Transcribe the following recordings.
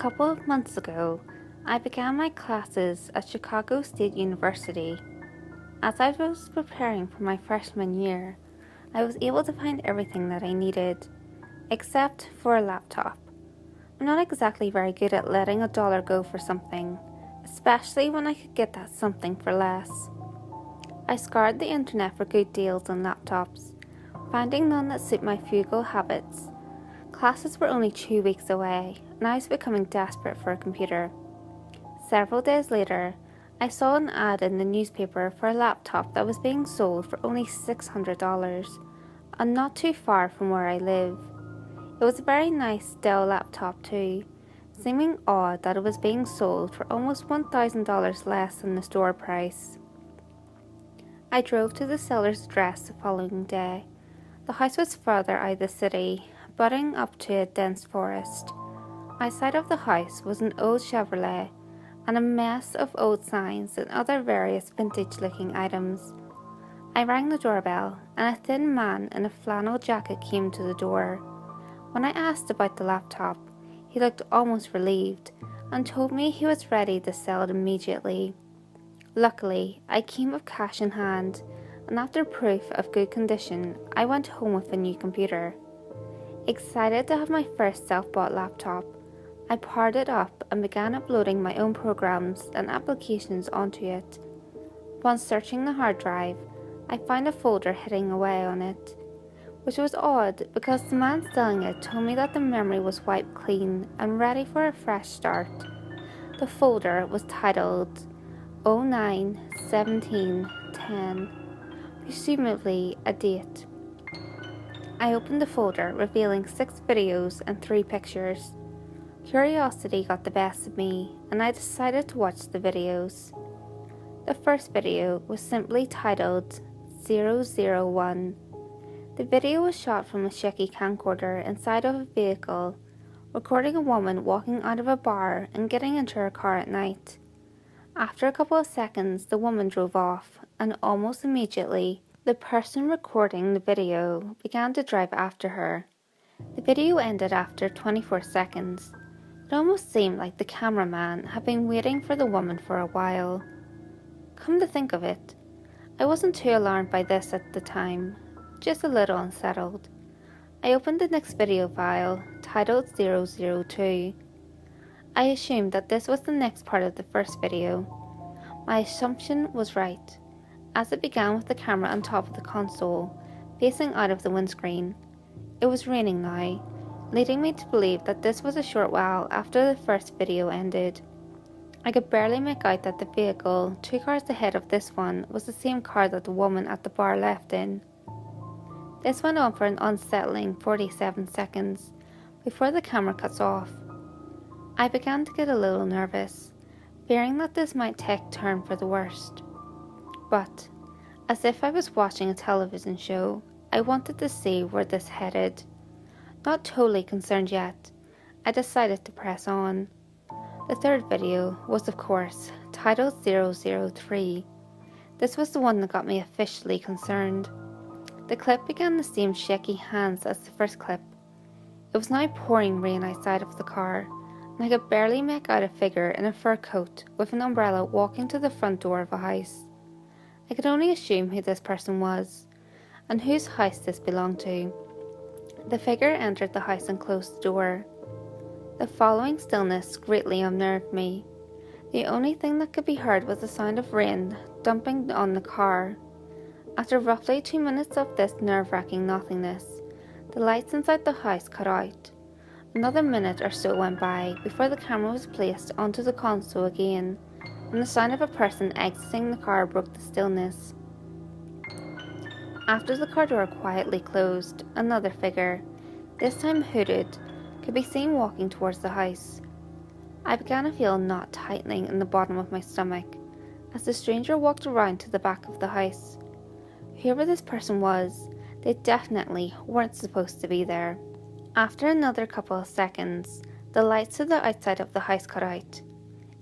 couple of months ago, I began my classes at Chicago State University. As I was preparing for my freshman year, I was able to find everything that I needed, except for a laptop. I'm not exactly very good at letting a dollar go for something, especially when I could get that something for less. I scoured the internet for good deals on laptops, finding none that suit my frugal habits. Classes were only 2 weeks away, and I was becoming desperate for a computer. Several days later, I saw an ad in the newspaper for a laptop that was being sold for only $600, and not too far from where I live. It was a very nice Dell laptop too, seeming odd that it was being sold for almost $1,000 less than the store price. I drove to the seller's address the following day. The house was further out of the city, butting up to a dense forest. Outside of the house was an old Chevrolet and a mess of old signs and other various vintage-looking items. I rang the doorbell, and a thin man in a flannel jacket came to the door. When I asked about the laptop, he looked almost relieved and told me he was ready to sell it immediately. Luckily, I came with cash in hand, and after proof of good condition, I went home with a new computer. Excited to have my first self-bought laptop, I powered it up and began uploading my own programs and applications onto it. Once searching the hard drive, I found a folder hidden away on it, which was odd because the man selling it told me that the memory was wiped clean and ready for a fresh start. The folder was titled 09/17/10, presumably a date. I opened the folder, revealing 6 videos and 3 pictures. Curiosity got the best of me, and I decided to watch the videos. The first video was simply titled 001. The video was shot from a shaky camcorder inside of a vehicle, recording a woman walking out of a bar and getting into her car at night. After a couple of seconds, the woman drove off, and almost immediately, the person recording the video began to drive after her. The video ended after 24 seconds. It almost seemed like the cameraman had been waiting for the woman for a while. Come to think of it, I wasn't too alarmed by this at the time, just a little unsettled. I opened the next video file, titled 002. I assumed that this was the next part of the first video. My assumption was right, as it began with the camera on top of the console, facing out of the windscreen. It was raining now, leading me to believe that this was a short while after the first video ended. I could barely make out that the vehicle 2 cars ahead of this one was the same car that the woman at the bar left in. This went on for an unsettling 47 seconds before the camera cuts off. I began to get a little nervous, fearing that this might take a turn for the worst. But, as if I was watching a television show, I wanted to see where this headed. Not totally concerned yet, I decided to press on. The third video was, of course, titled 003. This was the one that got me officially concerned. The clip began the same shaky hands as the first clip. It was now pouring rain outside of the car, and I could barely make out a figure in a fur coat with an umbrella walking to the front door of a house. I could only assume who this person was, and whose house this belonged to. The figure entered the house and closed the door. The following stillness greatly unnerved me. The only thing that could be heard was the sound of rain dumping on the car. After roughly 2 minutes of this nerve-wracking nothingness, the lights inside the house cut out. Another minute or so went by before the camera was placed onto the console again, and the sound of a person exiting the car broke the stillness. After the car door quietly closed, another figure, this time hooded, could be seen walking towards the house. I began to feel a knot tightening in the bottom of my stomach as the stranger walked around to the back of the house. Whoever this person was, they definitely weren't supposed to be there. After another couple of seconds, the lights to the outside of the house cut out.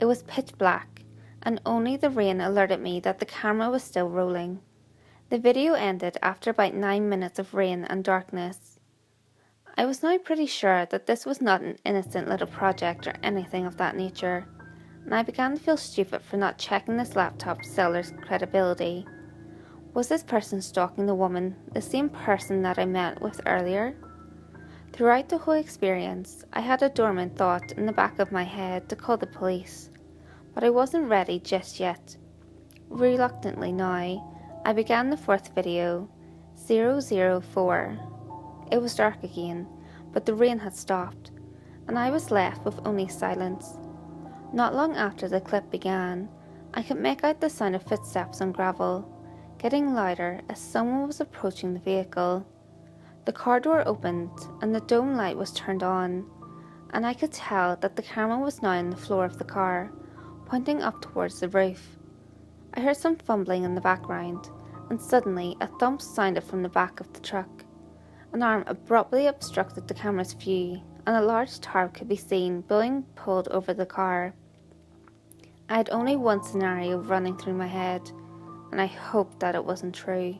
It was pitch black, and only the rain alerted me that the camera was still rolling. The video ended after about 9 minutes of rain and darkness. I was now pretty sure that this was not an innocent little project or anything of that nature, and I began to feel stupid for not checking this laptop seller's credibility. Was this person stalking the woman the same person that I met with earlier? Throughout the whole experience, I had a dormant thought in the back of my head to call the police, but I wasn't ready just yet. Reluctantly now, I began the fourth video, 004. It was dark again, but the rain had stopped, and I was left with only silence. Not long after the clip began, I could make out the sound of footsteps on gravel, getting louder as someone was approaching the vehicle. The car door opened and the dome light was turned on, and I could tell that the camera was now on the floor of the car, pointing up towards the roof. I heard some fumbling in the background, and suddenly a thump sounded from the back of the truck. An arm abruptly obstructed the camera's view, and a large tarp could be seen being pulled over the car. I had only one scenario running through my head, and I hoped that it wasn't true.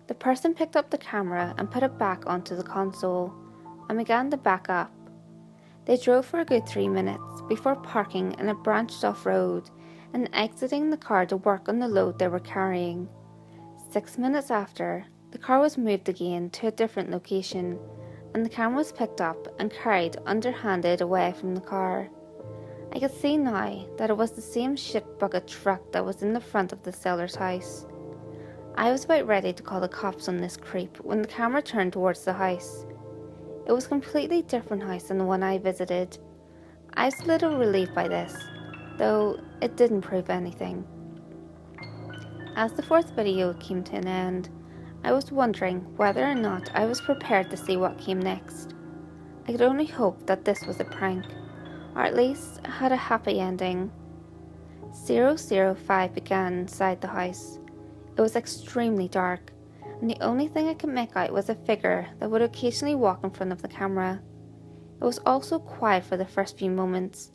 The person picked up the camera and put it back onto the console, and began to back up. They drove for a good 3 minutes before parking in a branched off road and exiting the car to work on the load they were carrying. 6 minutes after, the car was moved again to a different location, and the camera was picked up and carried underhanded away from the car. I could see now that it was the same shit bucket truck that was in the front of the seller's house. I was about ready to call the cops on this creep when the camera turned towards the house. It was a completely different house than the one I visited. I was a little relieved by this, though it didn't prove anything. As the fourth video came to an end, I was wondering whether or not I was prepared to see what came next. I could only hope that this was a prank, or at least had a happy ending. 005 began inside the house. It was extremely dark, and the only thing I could make out was a figure that would occasionally walk in front of the camera. It was also quiet for the first few moments,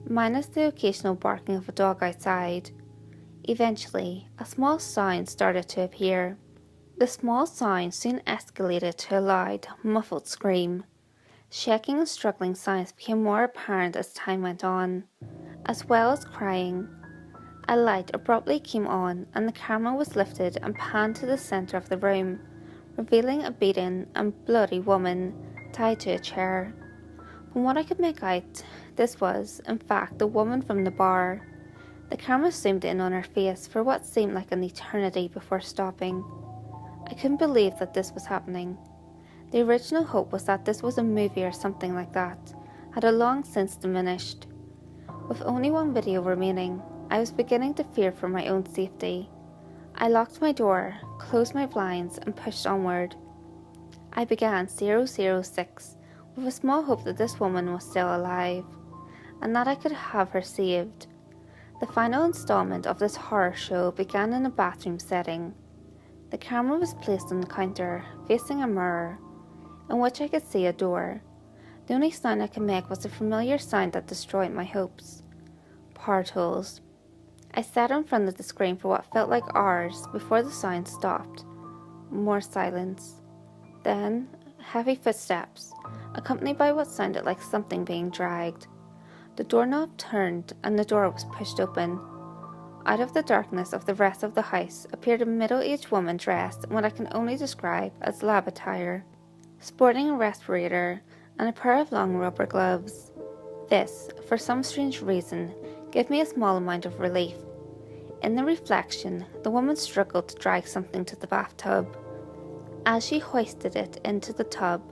minus the occasional barking of a dog outside. Eventually, a small sound started to appear. The small sound soon escalated to a loud, muffled scream. Shaking and struggling sounds became more apparent as time went on, as well as crying. A light abruptly came on and the camera was lifted and panned to the centre of the room, revealing a beaten and bloody woman tied to a chair. From what I could make out, this was, in fact, the woman from the bar. The camera zoomed in on her face for what seemed like an eternity before stopping. I couldn't believe that this was happening. The original hope was that this was a movie or something like that, had long since diminished. With only one video remaining, I was beginning to fear for my own safety. I locked my door, closed my blinds, and pushed onward. I began 006 with a small hope that this woman was still alive, and that I could have her saved. The final installment of this horror show began in a bathroom setting. The camera was placed on the counter, facing a mirror, in which I could see a door. The only sound I could make was the familiar sound that destroyed my hopes. Power tools. I sat in front of the screen for what felt like hours before the sound stopped. More silence. Then, heavy footsteps, accompanied by what sounded like something being dragged. The doorknob turned and the door was pushed open. Out of the darkness of the rest of the house appeared a middle-aged woman dressed in what I can only describe as lab attire, sporting a respirator and a pair of long rubber gloves. This, for some strange reason, gave me a small amount of relief. In the reflection, the woman struggled to drag something to the bathtub. As she hoisted it into the tub,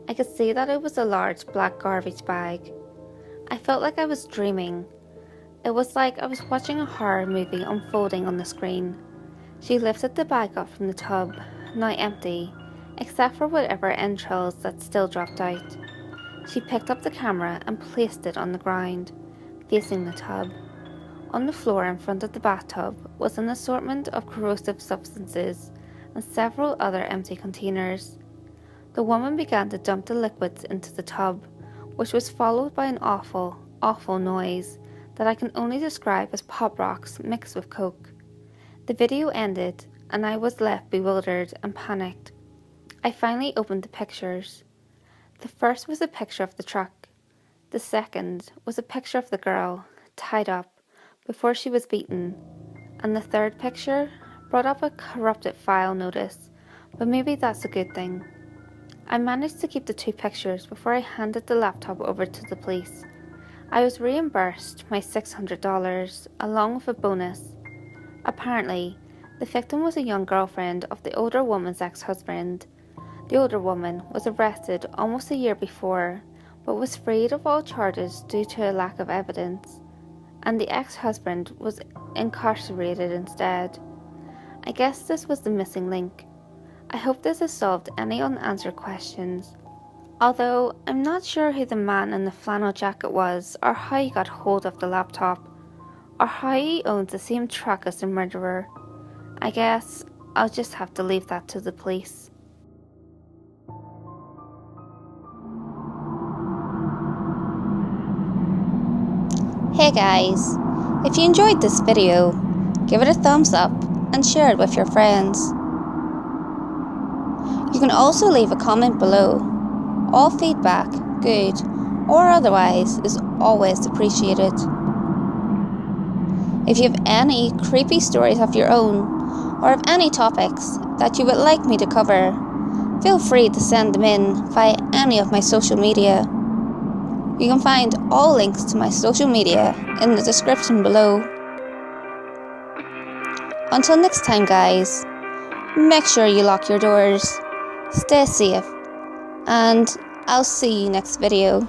I could see that it was a large black garbage bag. I felt like I was dreaming. It was like I was watching a horror movie unfolding on the screen. She lifted the bag up from the tub, now empty, except for whatever entrails that still dropped out. She picked up the camera and placed it on the ground, facing the tub. On the floor in front of the bathtub was an assortment of corrosive substances and several other empty containers. The woman began to dump the liquids into the tub, which was followed by an awful, awful noise that I can only describe as pop rocks mixed with coke. The video ended, and I was left bewildered and panicked. I finally opened the pictures. The first was a picture of the truck. The second was a picture of the girl, tied up, before she was beaten. And the third picture brought up a corrupted file notice, but maybe that's a good thing. I managed to keep the 2 pictures before I handed the laptop over to the police. I was reimbursed my $600 along with a bonus. Apparently, the victim was a young girlfriend of the older woman's ex-husband. The older woman was arrested almost a year before, but was freed of all charges due to a lack of evidence, and the ex-husband was incarcerated instead. I guess this was the missing link. I hope this has solved any unanswered questions, although I'm not sure who the man in the flannel jacket was, or how he got hold of the laptop, or how he owns the same truck as the murderer. I guess I'll just have to leave that to the police. Hey guys, if you enjoyed this video, give it a thumbs up and share it with your friends. You can also leave a comment below. All feedback, good or otherwise, is always appreciated. If you have any creepy stories of your own, or have any topics that you would like me to cover, feel free to send them in via any of my social media. You can find all links to my social media in the description below. Until next time guys, make sure you lock your doors, stay safe, and I'll see you next video.